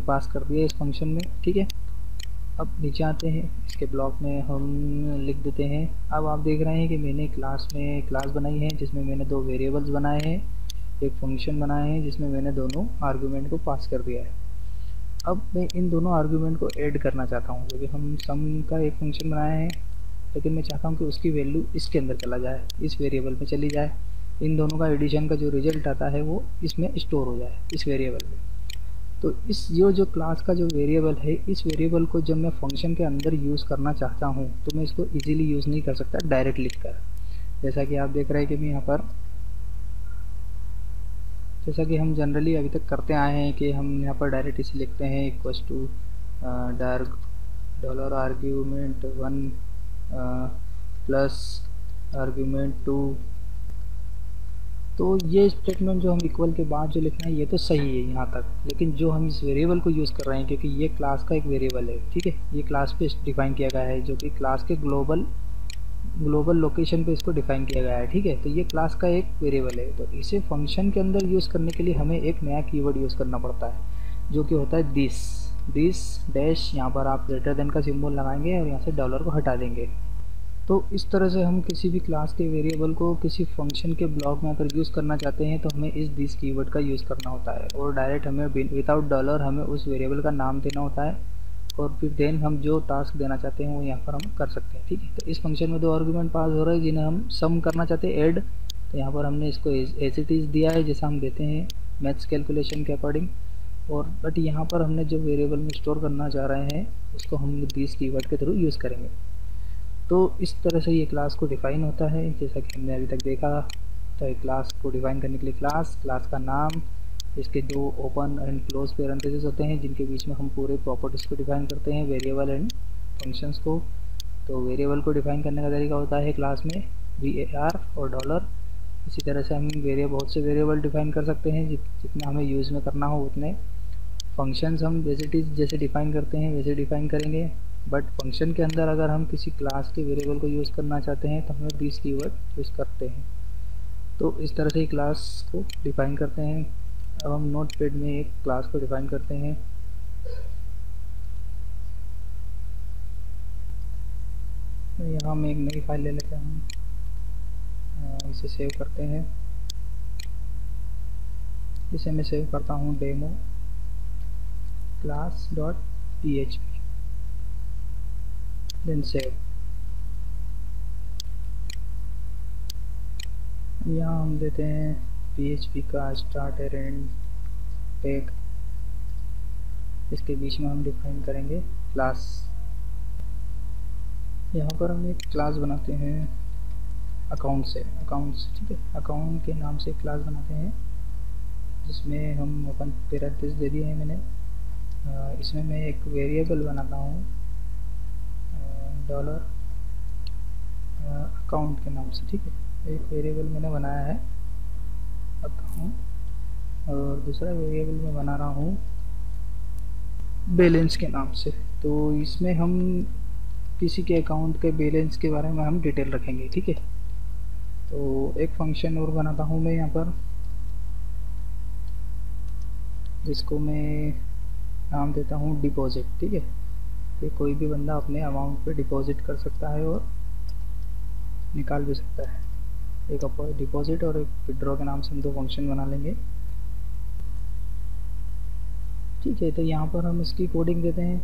Argument पास कर दिए इस फंक्शन में, ठीक है। अब नीचे आते हैं, इसके ब्लॉक में हम लिख देते हैं। अब आप देख रहे हैं कि मैंने क्लास में क्लास बनाई है जिसमें मैंने 2 वेरिएबल्स बनाए हैं, एक फंक्शन बनाए हैं जिसमें मैंने दोनों आर्गुमेंट को पास कर दिया है। अब मैं इन दोनों आर्गुमेंट को ऐड करना चाहता हूँ, क्योंकि हम सम का एक फंक्शन बनाया है, लेकिन मैं चाहता हूँ कि उसकी वैल्यू इसके अंदर चला जाए, इस वेरिएबल में चली जाए। इन दोनों का एडिशन का जो रिजल्ट आता है वो इसमें स्टोर हो जाए, इस वेरिएबल में। तो इस जो क्लास का जो वेरिएबल है, इस वेरिएबल को जब मैं फंक्शन के अंदर यूज़ करना चाहता हूँ तो मैं इसको इजीली यूज़ नहीं कर सकता डायरेक्ट लिख कर। जैसा कि आप देख रहे हैं कि मैं यहाँ पर, जैसा कि हम जनरली अभी तक करते आए हैं कि हम यहाँ पर डायरेक्ट इसे लिखते हैं equals to dollar argument 1 plus argument 2। तो ये स्टेटमेंट जो हम इक्वल के बाद जो लिखना है ये तो सही है यहाँ तक, लेकिन जो हम इस वेरिएबल को यूज़ कर रहे हैं, क्योंकि ये क्लास का एक वेरिएबल है, ठीक है, ये क्लास पे डिफाइन किया गया है, जो कि क्लास के ग्लोबल लोकेशन पे इसको डिफाइन किया गया है, ठीक है। तो ये क्लास का एक वेरिएबल है, तो इसे फंक्शन के अंदर यूज़ करने के लिए हमें एक नया कीवर्ड यूज़ करना पड़ता है, जो कि होता है दिस डैश। यहाँ पर आप ग्रेटर देन का सिंबल लगाएंगे और यहाँ से डॉलर को हटा देंगे। तो इस तरह से हम किसी भी क्लास के वेरिएबल को किसी फंक्शन के ब्लॉक में अगर यूज़ करना चाहते हैं तो हमें इस दिस कीवर्ड का यूज़ करना होता है, और डायरेक्ट हमें विदाउट डॉलर हमें उस वेरिएबल का नाम देना होता है, और फिर देन हम जो टास्क देना चाहते हैं वो यहाँ पर हम कर सकते हैं, ठीक है। तो इस फंक्शन में 2 आर्गुमेंट पास हो रहे हैं जिन्हें हम सम करना चाहते हैं, ऐड। तो यहाँ पर हमने इसको एज इट इज़ दिया है जैसा हम देते हैं मैथ्स कैलकुलेशन के अकॉर्डिंग, और बट यहाँ पर हमने जो वेरिएबल में स्टोर करना चाह रहे हैं उसको हम दिस कीवर्ड के थ्रू यूज़ करेंगे। तो इस तरह से ये क्लास को डिफ़ाइन होता है, जैसा कि हमने अभी तक देखा। तो एक क्लास को डिफ़ाइन करने के लिए क्लास का नाम, इसके 2 ओपन एंड क्लोज पैरेंथेसिस होते हैं जिनके बीच में हम पूरे प्रॉपर्टीज़ को डिफ़ाइन करते हैं, वेरिएबल एंड फंक्शंस को। तो वेरिएबल को डिफ़ाइन करने का तरीका होता है क्लास में var और डॉलर। इसी तरह से हम बहुत से वेरिएबल डिफ़ाइन कर सकते हैं, जितना हमें यूज़ में करना हो उतने। फंक्शंस हम जैसे डिफ़ाइन करते हैं वैसे डिफ़ाइन करेंगे, बट फंक्शन के अंदर अगर हम किसी क्लास के वेरिएबल को यूज़ करना चाहते हैं तो हमें दिस कीवर्ड यूज़ करते हैं। तो इस तरह से क्लास को डिफ़ाइन करते हैं। अब हम नोटपैड में एक क्लास को डिफ़ाइन करते हैं। यहाँ हम एक नई फाइल ले लेते हैं, इसे सेव करते हैं। इसे मैं सेव करता हूँ demo class dot php, then save. यहाँ हम देते हैं php का स्टार्टर एंड टैग, इसके बीच में हम डिफाइन करेंगे क्लास। यहाँ पर हम एक क्लास बनाते हैं अकाउंट से, ठीक है, अकाउंट के नाम से क्लास बनाते हैं जिसमें हम अपन पैरेंथेसिस दे दिए हैं मैंने। इसमें मैं एक वेरिएबल बनाता हूँ डॉलर अकाउंट के नाम से, ठीक है। एक वेरिएबल मैंने बनाया है अकाउंट, और दूसरा वेरिएबल मैं बना रहा हूँ बैलेंस के नाम से। तो इसमें हम किसी के अकाउंट के बैलेंस के बारे में हम डिटेल रखेंगे, ठीक है। तो एक फंक्शन और बनाता हूँ मैं यहाँ पर, जिसको मैं नाम देता हूँ डिपॉजिट, ठीक है। कि कोई भी बंदा अपने अमाउंट पे डिपॉजिट कर सकता है और निकाल भी सकता है। एक डिपॉजिट और एक विड्रॉ के नाम से हम 2 फंक्शन बना लेंगे, ठीक है। तो यहाँ पर हम इसकी कोडिंग देते हैं।